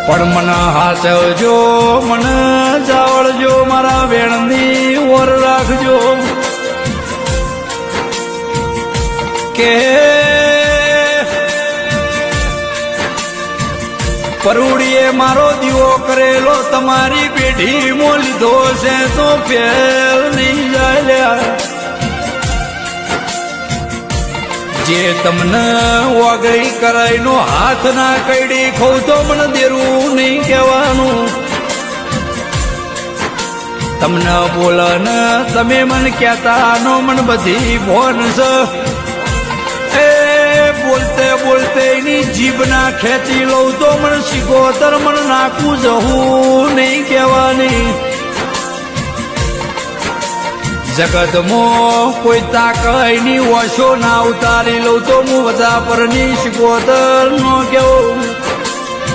પણ મને હાચવજો, મને જાવળજો, મારા વેણની ઓર રાખજો. કે પરુડીએ મારો દીવો કરેલો તમારી પેઢીમાં લીધો છે તો ફેલ નહીં જાય. જે તમને વાગડી કરાઈનો હાથ ના કઈડી ખઉ તો મને દેરું નહીં કહેવાનું. તમને બોલે ને તમે મને કહેતા નો મને બધી ફોન છે. એ બોલતે બોલતે એની જીભ ના ખેંચી લઉં તો મને શીખોતર મને નાખું જવું નહીં કહેવાની. જગતમાં કોઈ તાકઈની ઓછો ના ઉતારી લઉં તો હું બધા પરની શીખોતર નો કેવું.